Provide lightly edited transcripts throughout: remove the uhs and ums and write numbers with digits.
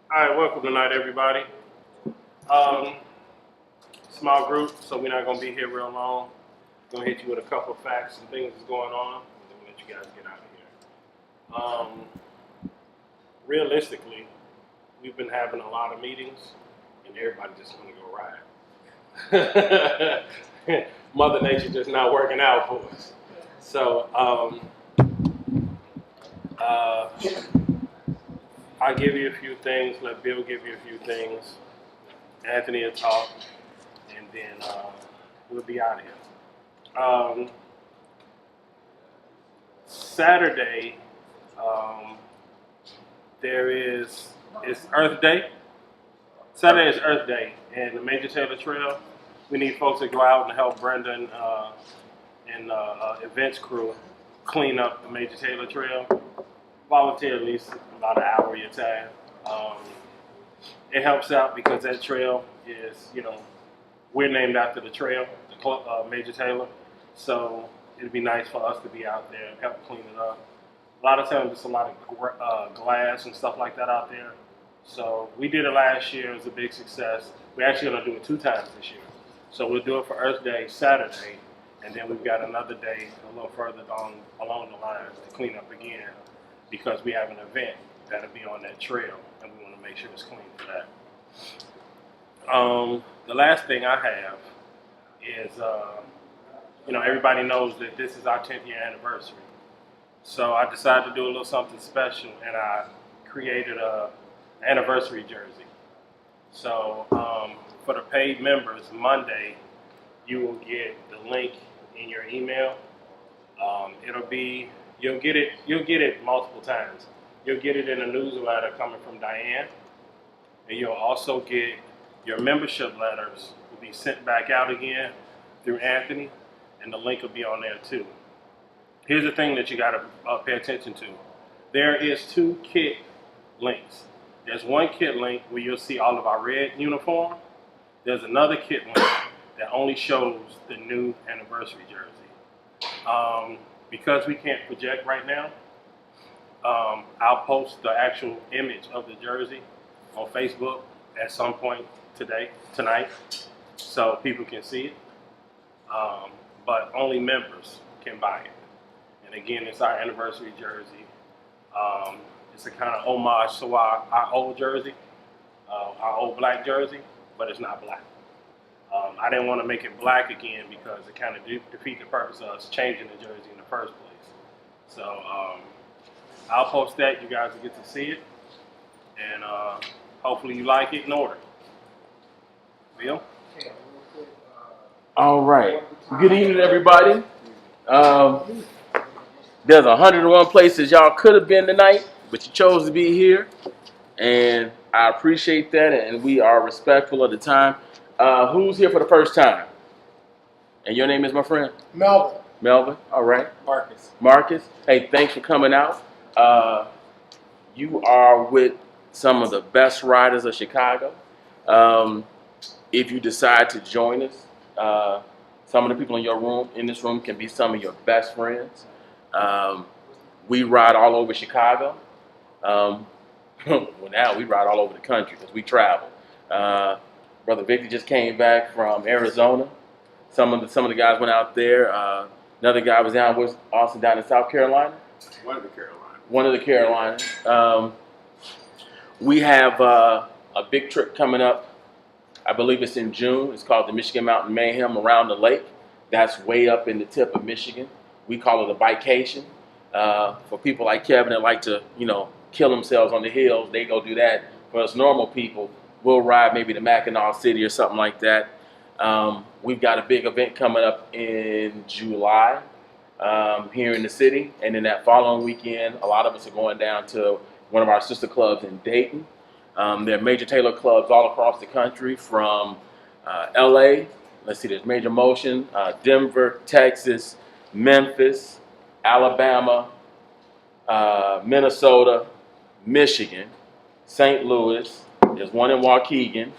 All right, welcome tonight, everybody. Um, Small group, so we're not gonna be here real long. Gonna hit you with a couple of facts and things that's going on, and then we'll let you guys get out of here. Realistically, we've been having a lot of meetings, and everybody just want to go ride. Mother Nature just not working out for us. So uh, I'll give you a few things. Let Bill give you a few things. Anthony will talk, and then we'll be out of here. Saturday, um, it's Earth Day. Saturday is Earth Day, and the Major Taylor Trail. We need folks to go out and help Brenda and events crew clean up the Major Taylor Trail. Volunteer at least about an hour of your time. Um, it helps out because that trail is, we're named after the trail, Major Taylor. So it'd be nice for us to be out there and help clean it up. A lot of times, there's a lot of glass and stuff like that out there. So we did it last year. It was a big success. We're actually going to do it 2 times this year. So we'll do it for Earth Day Saturday, and then we've got another day a little further along the lines to clean up again because we have an event that'll be on that trail, and we want to make sure it's clean for that. The last thing I have is, everybody knows that this is our 10th year anniversary. So I decided to do a little something special, and I created a anniversary jersey. So for the paid members, Monday, you will get the link in your email. You'll get it multiple times. You'll get it in a newsletter coming from Diane, and you'll also get your membership letters will be sent back out again through Anthony, and the link will be on there too. Here's the thing that you got to pay attention to. There is 2 kit links. There's one kit link where you'll see all of our red uniform. There's another kit link that only shows the new anniversary jersey. Because we can't project right now, I'll post the actual image of the jersey on Facebook at some point tonight, so people can see it. But only members can buy it. And again, it's our anniversary jersey. It's a kind of homage to our old jersey, our old black jersey, but it's not black. I didn't want to make it black again because it kind of defeat the purpose of us changing the jersey in the first place. So I'll post that. You guys will get to see it, and hopefully you like it and order. Bill? All right. Good evening, everybody. There's 101 places y'all could have been tonight, but you chose to be here, and I appreciate that, and we are respectful of the time. Who's here for the first time? And your name is, my friend? Melvin. Melvin. All right. Marcus. Marcus. Hey, thanks for coming out. You are with some of the best riders of Chicago. If you decide to join us, some of the people in this room can be some of your best friends. We ride all over Chicago. Well, now we ride all over the country because we travel. Brother Victor just came back from Arizona. Some of the guys went out there. Another guy was down in South Carolina. One of the Carolinas. We have a big trip coming up. I believe it's in June. It's called the Michigan Mountain Mayhem around the lake. That's way up in the tip of Michigan. We call it a bikecation. For people like Kevin that like to, kill themselves on the hills, they go do that. For us normal people, we'll ride maybe to Mackinac City or something like that. We've got a big event coming up in July here in the city. And then that following weekend, a lot of us are going down to one of our sister clubs in Dayton. There are Major Taylor clubs all across the country from LA. Let's see, there's Major Motion, Denver, Texas, Memphis, Alabama, Minnesota, Michigan, St. Louis. There's one in Waukegan,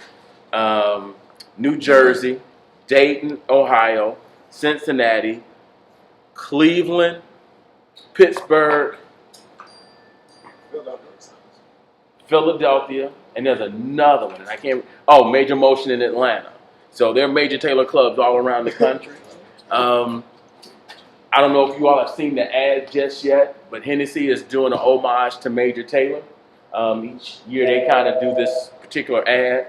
New Jersey, Dayton, Ohio, Cincinnati, Cleveland, Pittsburgh, Philadelphia, and there's another one, and I can't. Oh, Major Motion in Atlanta. So there are Major Taylor clubs all around the country. I don't know if you all have seen the ad just yet, but Hennessy is doing an homage to Major Taylor. Each year they kind of do this particular ad,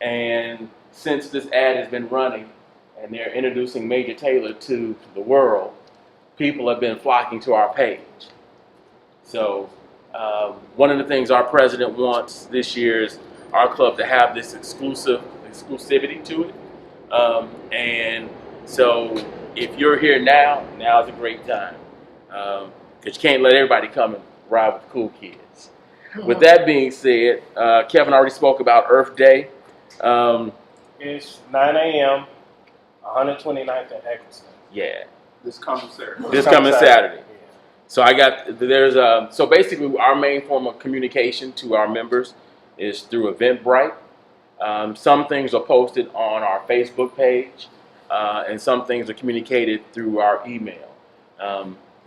and since this ad has been running and they're introducing Major Taylor to the world, people have been flocking to our page. So one of the things our president wants this year is our club to have this exclusivity to it. And so if you're here now is a great time. Because you can't let everybody come and ride with the cool kids. With that being said, Kevin already spoke about Earth Day. It's 9 a.m., 129th and Eccleston. Yeah. This coming Saturday. This coming Saturday. Yeah. So so basically our main form of communication to our members is through Eventbrite. Some things are posted on our Facebook page, and some things are communicated through our email.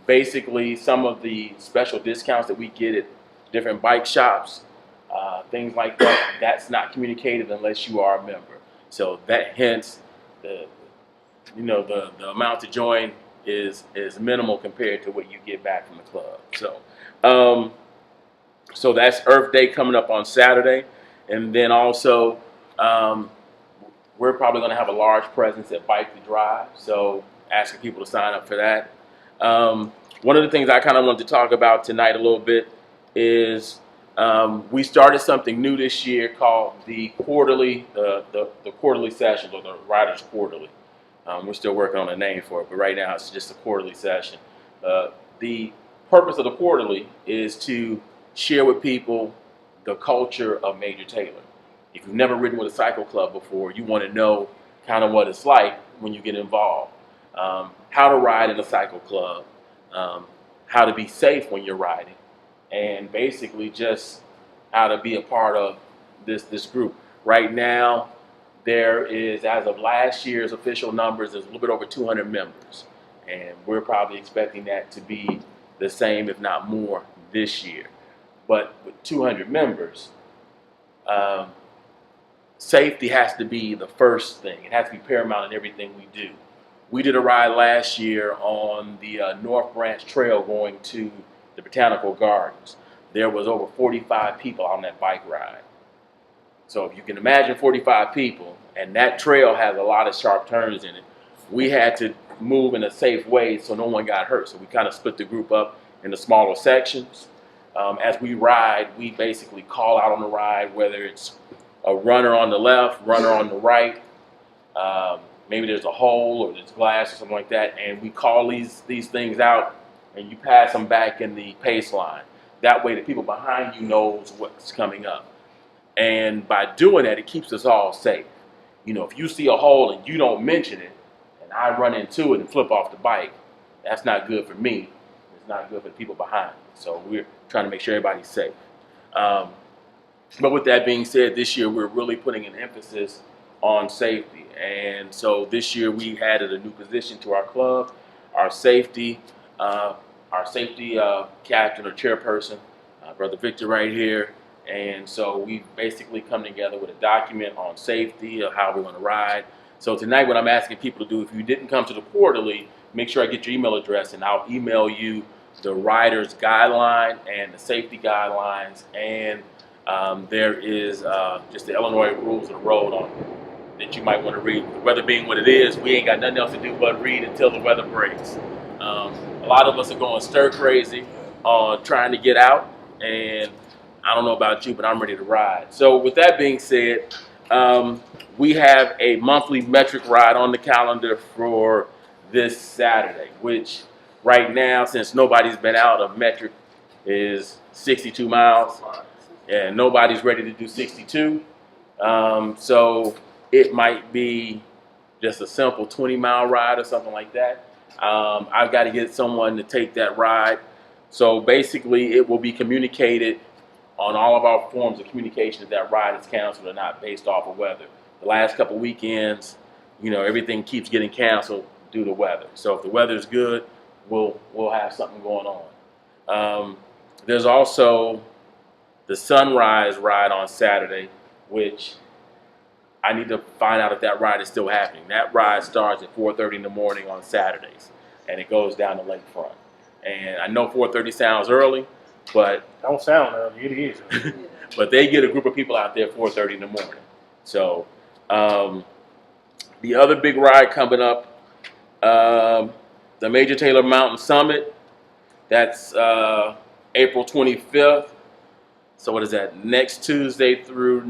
Basically, some of the special discounts that we get at different bike shops, things like that, that's not communicated unless you are a member. So that hence the amount to join is minimal compared to what you get back from the club. So that's Earth Day coming up on Saturday, and then also we're probably going to have a large presence at Bike to Drive. So asking people to sign up for that. One of the things I kind of wanted to talk about tonight a little bit is we started something new this year called the quarterly sessions, or the Riders Quarterly. We're still working on a name for it, but right now it's just a quarterly session. The purpose of the quarterly is to share with people the culture of Major Taylor. If you've never ridden with a cycle club before, you want to know kind of what it's like when you get involved. How to ride in a cycle club, how to be safe when you're riding, and basically just how to be a part of this group. Right now, there is, as of last year's official numbers, there's a little bit over 200 members. And we're probably expecting that to be the same, if not more, this year. But with 200 members, safety has to be the first thing. It has to be paramount in everything we do. We did a ride last year on the North Branch Trail going to the Botanical Gardens. There was over 45 people on that bike ride. So if you can imagine 45 people, and that trail has a lot of sharp turns in it, we had to move in a safe way so no one got hurt. So we kind of split the group up into smaller sections. As we ride, we basically call out on the ride, whether it's a runner on the left, runner on the right, maybe there's a hole or there's glass or something like that, and we call these things out, and you pass them back in the pace line. That way the people behind you knows what's coming up. And by doing that, it keeps us all safe. You know, if you see a hole and you don't mention it, and I run into it and flip off the bike, that's not good for me. It's not good for the people behind me. So we're trying to make sure everybody's safe. But with that being said, this year we're really putting an emphasis on safety. And so this year we added a new position to our club, our safety captain or chairperson, Brother Victor right here. And so we basically come together with a document on safety, of how we're going to ride. So tonight what I'm asking people to do, if you didn't come to the quarterly, make sure I get your email address, and I'll email you the rider's guideline and the safety guidelines. And there is just the Illinois rules of the road on that you might want to read. The weather being what it is, we ain't got nothing else to do but read until the weather breaks. A lot of us are going stir crazy on trying to get out, and I don't know about you, but I'm ready to ride. So with that being said, we have a monthly metric ride on the calendar for this Saturday, which right now, since nobody's been out, a metric is 62 miles, and nobody's ready to do 62. So it might be just a simple 20-mile ride or something like that. I've got to get someone to take that ride. So basically, it will be communicated on all of our forms of communication if that ride is canceled or not, based off of weather. The last couple weekends, you know, everything keeps getting canceled due to weather. So if the weather is good, we'll have something going on. There's also the Sunrise ride on Saturday, which I need to find out if that ride is still happening. That ride starts at 4:30 in the morning on Saturdays, and it goes down the lakefront. And I know 4:30 sounds early, but Don't sound early. It is. but they get a group of people out there at 4:30 in the morning. So the other big ride coming up, the Major Taylor Mountain Summit. That's April 25th. So what is that? Next Wednesday through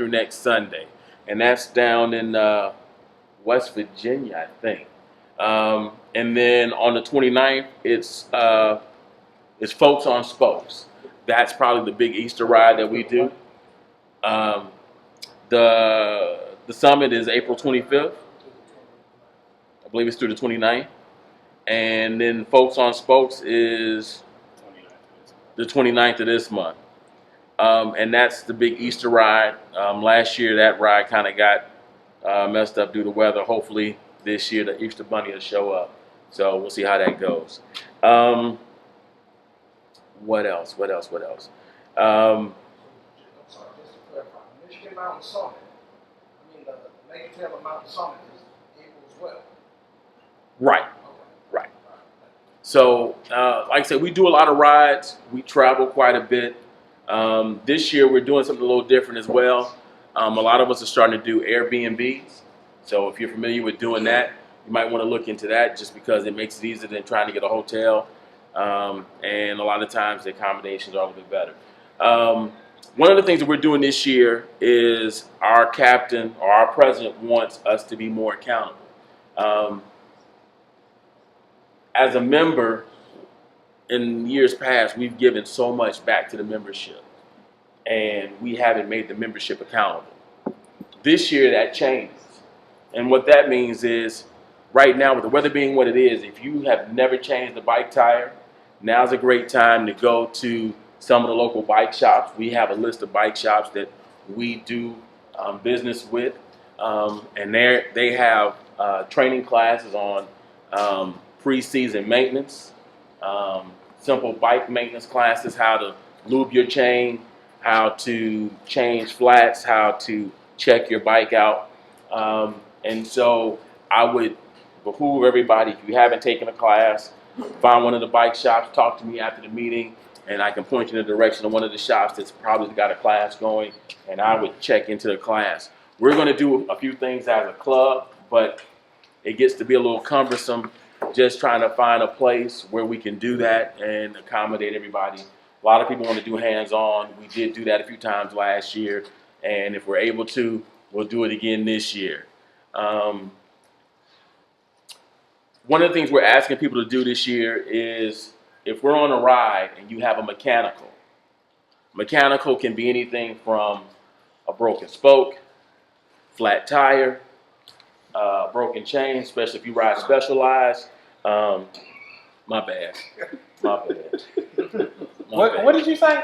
next Sunday, and that's down in West Virginia, I think. And then on the 29th, it's Folks on Spokes. That's probably the big Easter ride that we do. The summit is April 25th. I believe it's through the 29th. And then Folks on Spokes is the 29th of this month. And that's the big Easter ride. Last year, that ride kind of got messed up due to weather. Hopefully, this year, the Easter Bunny will show up. So we'll see how that goes. What else? I'm sorry, just to clarify, the Michigan Mountain Summit, I mean, the Major Taylor Mountain Summit is April as well. Right. Okay. Right. So, like I said, we do a lot of rides. We travel quite a bit. This year, we're doing something a little different as well. A lot of us are starting to do Airbnbs. So if you're familiar with doing that, you might want to look into that just because it makes it easier than trying to get a hotel. And a lot of times the accommodations are a little bit better. One of the things that we're doing this year is our captain or our president wants us to be more accountable. As a member, in years past, we've given so much back to the membership, and we haven't made the membership accountable. This year, that changes. And what that means is, right now, with the weather being what it is, if you have never changed the bike tire, now's a great time to go to some of the local bike shops. We have a list of bike shops that we do business with, and they have training classes on pre-season maintenance, simple bike maintenance classes, how to lube your chain, how to change flats, how to check your bike out. And so I would behoove everybody, if you haven't taken a class, find one of the bike shops, talk to me after the meeting, and I can point you in the direction of one of the shops that's probably got a class going, and I would check into the class. We're going to do a few things as a club, but it gets to be a little cumbersome just trying to find a place where we can do that and accommodate everybody. A lot of people want to do hands-on. We did do that a few times last year, and if we're able to, we'll do it again this year. One of the things we're asking people to do this year is, if we're on a ride and you have a mechanical can be anything from a broken spoke, flat tire, broken chain, especially if you ride Specialized. My bad. What did you say?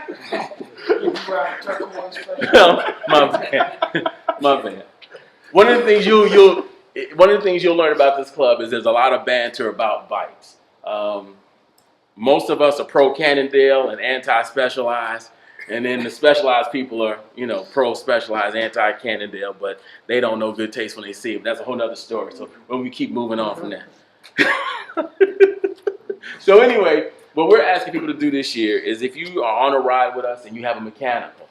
You ride turquoise special. My bad. One of the things you'll learn about this club is there's a lot of banter about bikes. Most of us are pro Cannondale and anti Specialized, and then the Specialized people are, pro Specialized, anti Cannondale, but they don't know good taste when they see it. That's a whole nother story. So when we keep moving on from that. So anyway, what we're asking people to do this year is, if you are on a ride with us and you have a mechanical,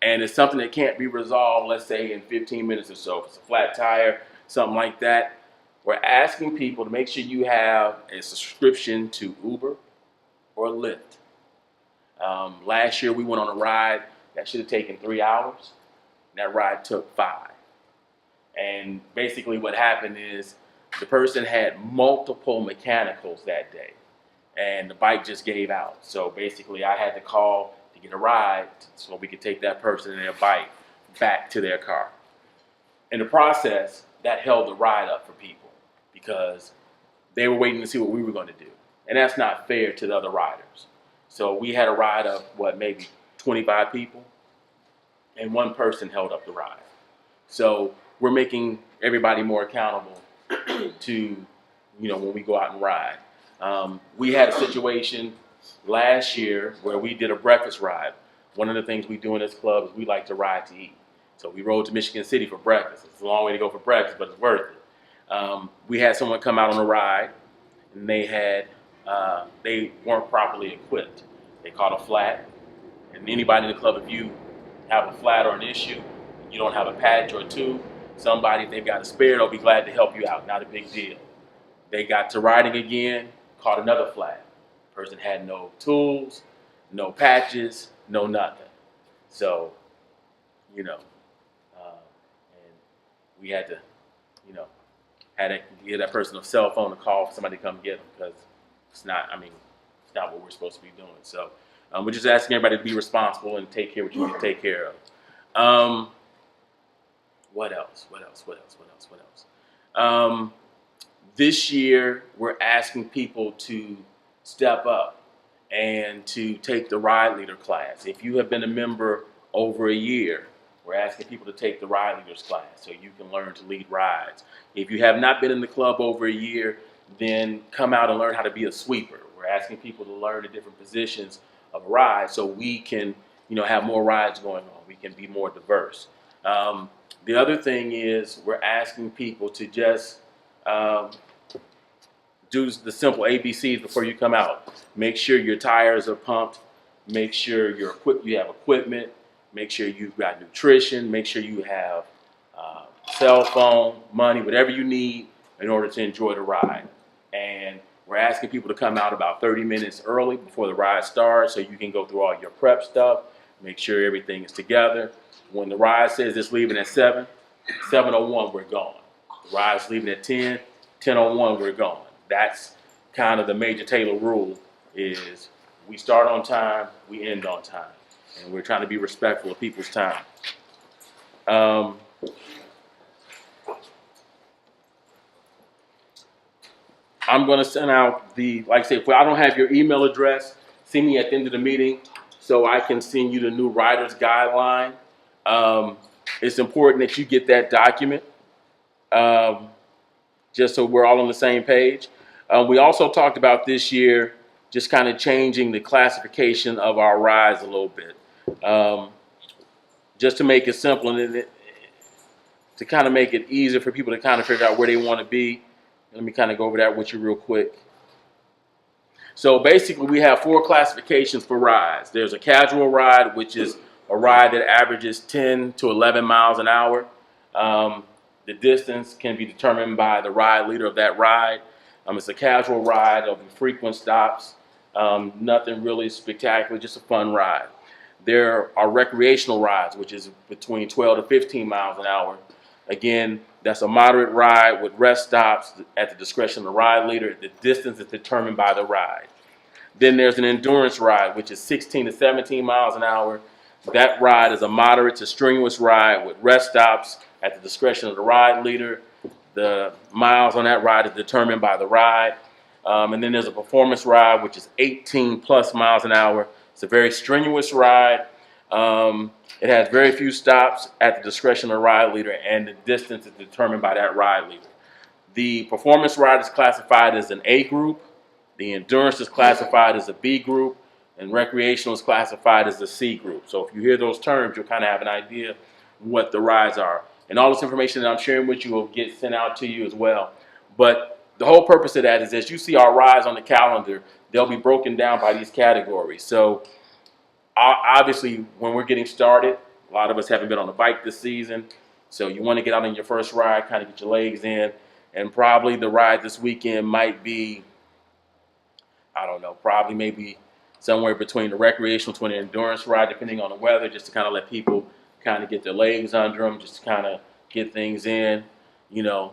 and it's something that can't be resolved, let's say in 15 minutes or so, if it's a flat tire, something like that, we're asking people to make sure you have a subscription to Uber or Lyft. Last year we went on a ride that should have taken 3 hours. That ride took 5. And basically what happened is the person had multiple mechanicals that day, and the bike just gave out. So basically I had to call to get a ride so we could take that person and their bike back to their car. In the process, that held the ride up for people because they were waiting to see what we were going to do. And that's not fair to the other riders. So we had a ride of, maybe 25 people, and one person held up the ride. So we're making everybody more accountable to, when we go out and ride. We had a situation last year where we did a breakfast ride. One of the things we do in this club is we like to ride to eat. So we rode to Michigan City for breakfast. It's a long way to go for breakfast, but it's worth it. We had someone come out on a ride, and they weren't properly equipped. They caught a flat, and anybody in the club, if you have a flat or an issue, you don't have a patch or a tube, somebody, if they've got a spare, they'll be glad to help you out. Not a big deal. They got to riding again, caught another flat. Person had no tools, no patches, no nothing. So, and we had to, had to give that person a cell phone to call for somebody to come get them, because it's not what we're supposed to be doing. So we're just asking everybody to be responsible and take care of what you need to take care of. What else? This year, we're asking people to step up and to take the ride leader class. If you have been a member over a year, we're asking people to take the ride leaders class so you can learn to lead rides. If you have not been in the club over a year, then come out and learn how to be a sweeper. We're asking people to learn the different positions of a ride so we can, have more rides going on. We can be more diverse. The other thing is we're asking people to just do the simple ABCs before you come out. Make sure your tires are pumped. Make sure you have equipment. Make sure you've got nutrition. Make sure you have cell phone, money, whatever you need in order to enjoy the ride. And we're asking people to come out about 30 minutes early before the ride starts so you can go through all your prep stuff, make sure everything is together. When the ride says it's leaving at 7, 7:01, we're gone. The ride's leaving at 10, 10:01, we're gone. That's kind of the Major Taylor rule, is we start on time, we end on time. And we're trying to be respectful of people's time. I'm going to send out like I said, if I don't have your email address, see me at the end of the meeting so I can send you the new rider's guideline. It's important that you get that document, just so we're all on the same page. We also talked about this year just kind of changing the classification of our rides a little bit, just to make it simple and to kind of make it easier for people to kind of figure out where they want to be. Let me kind of go over that with you real quick. So basically, we have 4 classifications for rides. There's a casual ride, which is a ride that averages 10 to 11 miles an hour. The distance can be determined by the ride leader of that ride. It's a casual ride. There'll be frequent stops. Nothing really spectacular, just a fun ride. There are recreational rides, which is between 12 to 15 miles an hour. Again, that's a moderate ride with rest stops at the discretion of the ride leader. The distance is determined by the ride. Then there's an endurance ride, which is 16 to 17 miles an hour. That ride is a moderate to strenuous ride with rest stops at the discretion of the ride leader. The miles on that ride is determined by the ride. And then there's a performance ride, which is 18 plus miles an hour. It's a very strenuous ride. It has very few stops at the discretion of the ride leader, and the distance is determined by that ride leader. The performance ride is classified as an A group. The endurance is classified as a B group, and recreational is classified as a C group. So if you hear those terms, you'll kind of have an idea what the rides are. And all this information that I'm sharing with you will get sent out to you as well. But the whole purpose of that is, as you see our rides on the calendar, they'll be broken down by these categories. So obviously, when we're getting started, a lot of us haven't been on a bike this season. So you want to get out on your first ride, kind of get your legs in. And probably the ride this weekend might be, I don't know, probably maybe somewhere between the recreational to an endurance ride, depending on the weather, just to kind of let people kind of get their legs under them, just to kind of get things in,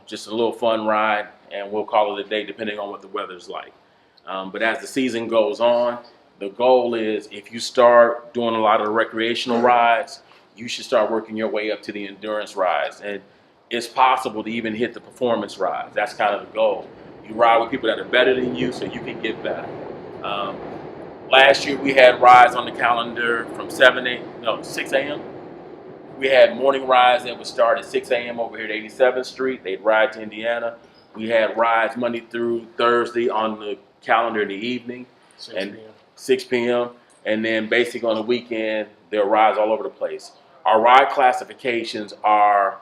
just a little fun ride, and we'll call it a day depending on what the weather's like. But as the season goes on, the goal is, if you start doing a lot of the recreational rides, you should start working your way up to the endurance rides. And it's possible to even hit the performance rides. That's kind of the goal. You ride with people that are better than you so you can get better. Last year we had rides on the calendar from 6 a.m. We had morning rides that would start at 6 a.m. over here at 87th Street. They'd ride to Indiana. We had rides Monday through Thursday on the calendar in the evening. 6 p.m. And then basically on the weekend, there are rides all over the place. Our ride classifications are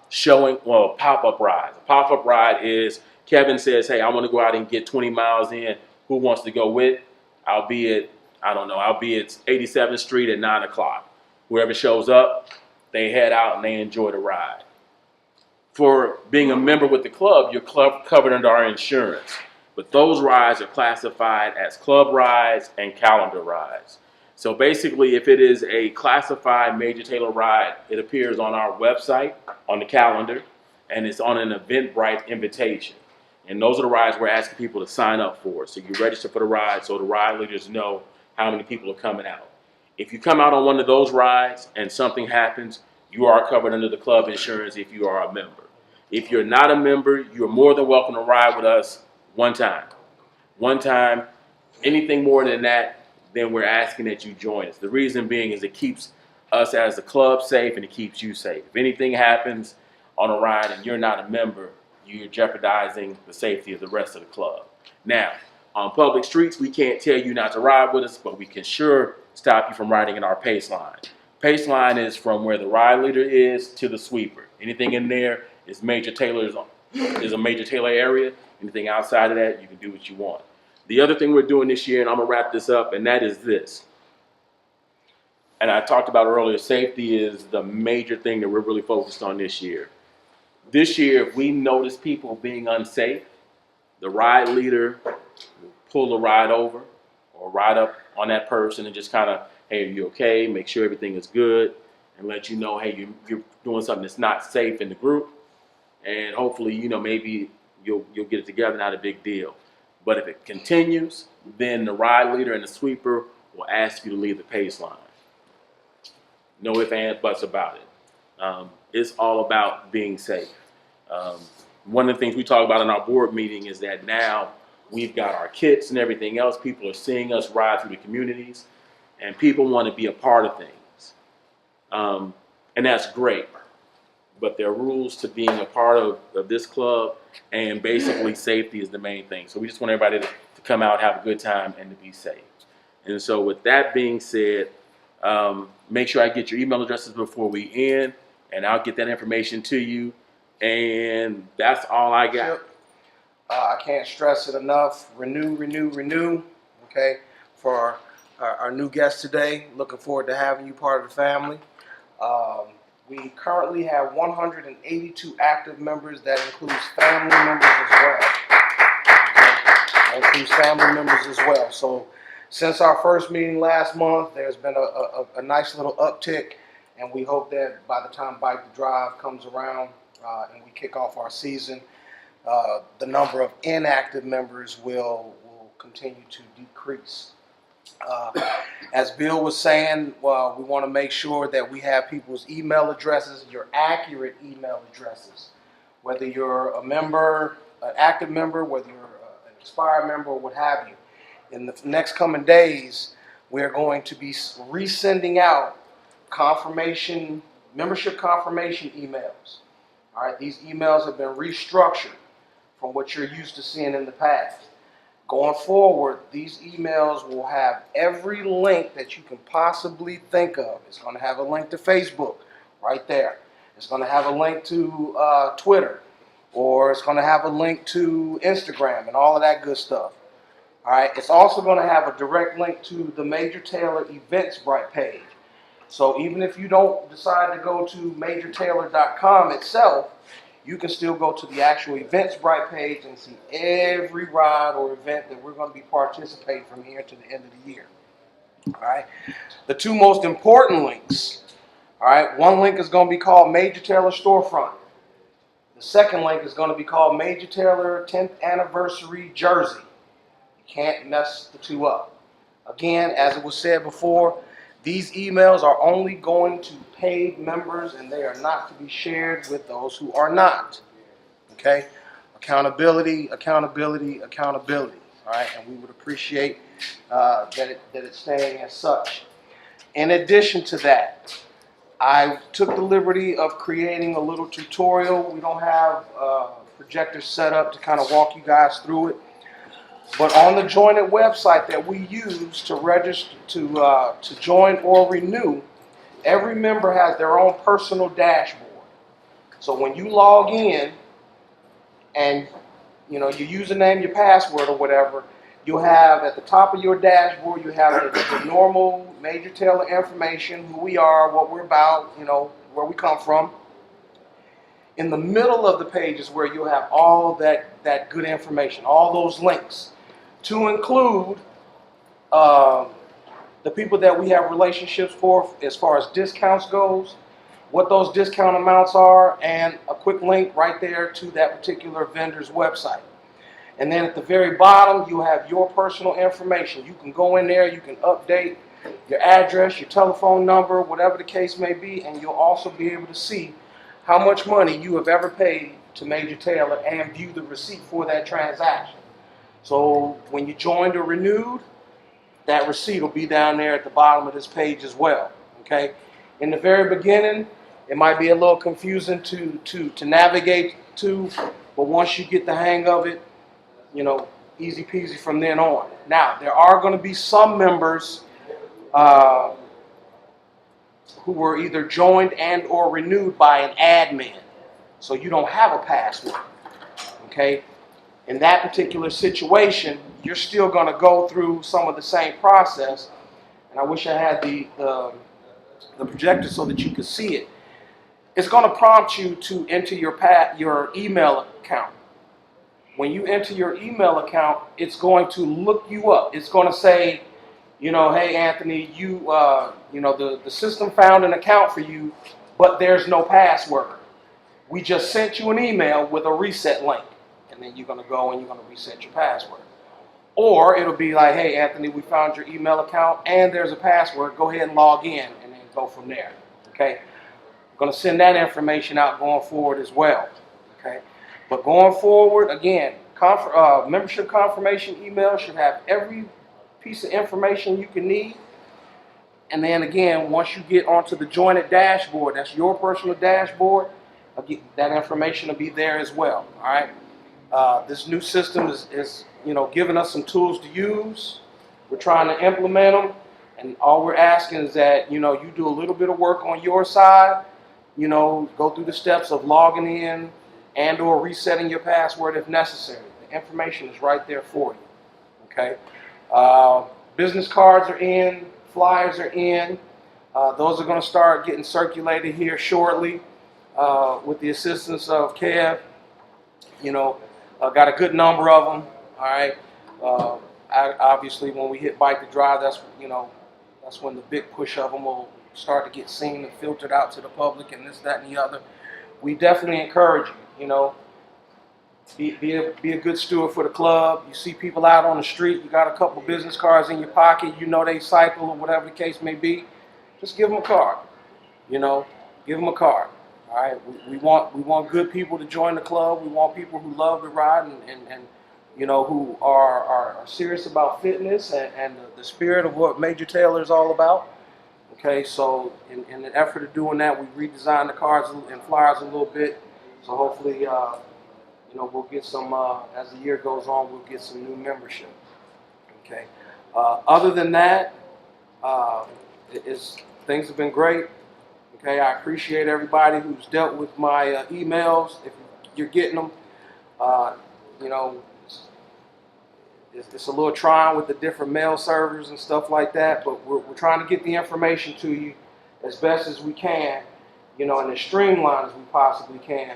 showing, well, pop-up rides. A pop-up ride is Kevin says, hey, I want to go out and get 20 miles in. Who wants to go with? I'll be at 87th Street at 9 o'clock. Whoever shows up, they head out and they enjoy the ride. For being a member with the club, you're covered under our insurance. But those rides are classified as club rides and calendar rides. So basically, if it is a classified Major Taylor ride, it appears on our website, on the calendar, and it's on an Eventbrite invitation. And those are the rides we're asking people to sign up for. So you register for the ride so the ride leaders know how many people are coming out. If you come out on one of those rides and something happens, you are covered under the club insurance if you are a member. If you're not a member, you're more than welcome to ride with us one time. One time, anything more than that, then we're asking that you join us. The reason being is it keeps us as a club safe and it keeps you safe. If anything happens on a ride and you're not a member, you're jeopardizing the safety of the rest of the club. Now, on public streets, we can't tell you not to ride with us, but we can sure stop you from riding in our pace line. Pace line is from where the ride leader is to the sweeper. Anything in there is a Major Taylor area. Anything outside of that, you can do what you want. The other thing we're doing this year, and I'm gonna wrap this up, and that is this. And I talked about earlier, safety is the major thing that we're really focused on this year. This year, if we notice people being unsafe, the ride leader will pull the ride over or ride up on that person and just kind of, hey, are you okay? Make sure everything is good and let you know, hey, you're doing something that's not safe in the group. And hopefully, maybe you'll get it together, not a big deal. But if it continues, then the ride leader and the sweeper will ask you to leave the pace line. No ifs, ands, buts about it. It's all about being safe. One of the things we talk about in our board meeting is that now we've got our kits and everything else. People are seeing us ride through the communities, and people want to be a part of things. And that's great. But there are rules to being a part of this club, and basically safety is the main thing. So we just want everybody to come out, have a good time, and to be safe. And so with that being said, make sure I get your email addresses before we end, and I'll get that information to you. And that's all I got. Yep. I can't stress it enough. Renew, okay, for our new guest today. Looking forward to having you part of the family. We currently have 182 active members. That includes family members as well. Okay? That includes family members as well. So since our first meeting last month, there's been a nice little uptick, and we hope that by the time Bike to Drive comes around and we kick off our season, the number of inactive members will continue to decrease. As Bill was saying, we want to make sure that we have people's email addresses, your accurate email addresses, whether you're a member, an active member, whether you're an expired member, or what have you. In the next coming days, we're going to be resending out membership confirmation emails. All right, these emails have been restructured from what you're used to seeing in the past. Going forward, these emails will have every link that you can possibly think of. It's going to have a link to Facebook right there. It's going to have a link to Twitter, or it's going to have a link to Instagram and all of that good stuff. All right, it's also going to have a direct link to the Major Taylor Eventbrite page. So even if you don't decide to go to MajorTaylor.com itself, you can still go to the actual Eventbrite page and see every ride or event that we're going to be participating from here to the end of the year. All right. The two most important links. All right. One link is going to be called Major Taylor Storefront. The second link is going to be called Major Taylor 10th Anniversary Jersey. You can't mess the two up. Again, as it was said before, these emails are only going to paid members, and they are not to be shared with those who are not. Okay? Accountability. All right? And we would appreciate that it's staying as such. In addition to that, I took the liberty of creating a little tutorial. We don't have projectors set up to kind of walk you guys through it. But on the Jointed website that we use to register to join or renew, every member has their own personal dashboard. So when you log in and your username, your password, or whatever, you'll have at the top of your dashboard, you have the normal Major Taylor information, who we are, what we're about, where we come from. In the middle of the page is where you'll have all that good information, all those links, to include the people that we have relationships for as far as discounts goes, what those discount amounts are, and a quick link right there to that particular vendor's website. And then at the very bottom, you have your personal information. You can go in there, you can update your address, your telephone number, whatever the case may be, and you'll also be able to see how much money you have ever paid to Major Taylor and view the receipt for that transaction. So when you joined or renewed, that receipt will be down there at the bottom of this page as well. Okay. In the very beginning, it might be a little confusing to navigate to, but once you get the hang of it, easy peasy from then on. Now, there are going to be some members who were either joined and or renewed by an admin, so you don't have a password. Okay. In that particular situation, you're still going to go through some of the same process. And I wish I had the projector so that you could see it. It's going to prompt you to enter your email account. When you enter your email account, it's going to look you up. It's going to say, hey Anthony, the system found an account for you, but there's no password. We just sent you an email with a reset link. And then you're going to go and you're going to reset your password. Or it'll be like, hey, Anthony, we found your email account and there's a password. Go ahead and log in and then go from there. Okay? I'm going to send that information out going forward as well. Okay? But going forward, again, membership confirmation email should have every piece of information you can need. And then again, once you get onto the Jointed dashboard, that's your personal dashboard, that information will be there as well. All right? This new system is giving us some tools to use. We're trying to implement them, and all we're asking is that you do a little bit of work on your side. Go through the steps of logging in and or resetting your password if necessary. The information is right there for you. Okay. Business cards are in, flyers are in. Those are going to start getting circulated here shortly with the assistance of Kev. Got a good number of them. All right. Obviously, when we hit Bike to Drive, that's when the big push of them will start to get seen and filtered out to the public and this, that, and the other. We definitely encourage you. Be a good steward for the club. You see people out on the street, you got a couple business cards in your pocket, they cycle or whatever the case may be. Just give them a card. Give them a card. All right, we want good people to join the club. We want people who love to ride and who are serious about fitness and the spirit of what Major Taylor is all about. Okay, so in the effort of doing that, we redesigned the cards and flyers a little bit. So hopefully, we'll get some as the year goes on. We'll get some new membership. Okay. Other than that, things have been great. Okay, I appreciate everybody who's dealt with my emails. If you're getting them, it's a little trying with the different mail servers and stuff like that, but we're trying to get the information to you as best as we can, and as streamlined as we possibly can.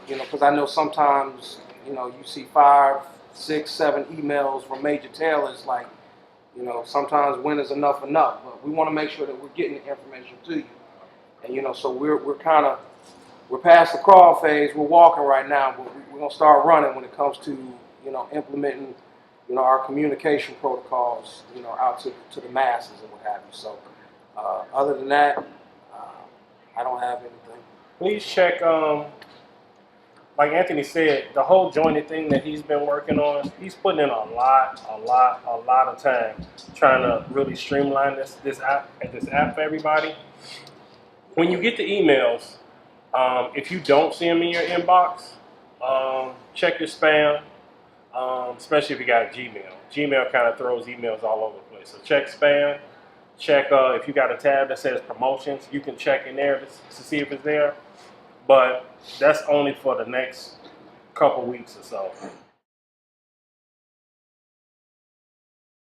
Because I know sometimes, you see 5, 6, 7 emails from Major Taylor. It's like, sometimes when is enough, but we want to make sure that we're getting the information to you. And so we're past the crawl phase. We're walking right now, but we're gonna start running when it comes to implementing our communication protocols out to the masses and what have you. So other than that, I don't have anything. Please check. Like Anthony said, the whole Jointed thing that he's been working on, he's putting in a lot of time trying to really streamline this app for everybody. When you get the emails, if you don't see them in your inbox, check your spam. especially if you got a Gmail. Gmail kind of throws emails all over the place. So check spam. Check if you got a tab that says promotions. You can check in there to see if it's there. But that's only for the next couple weeks or so.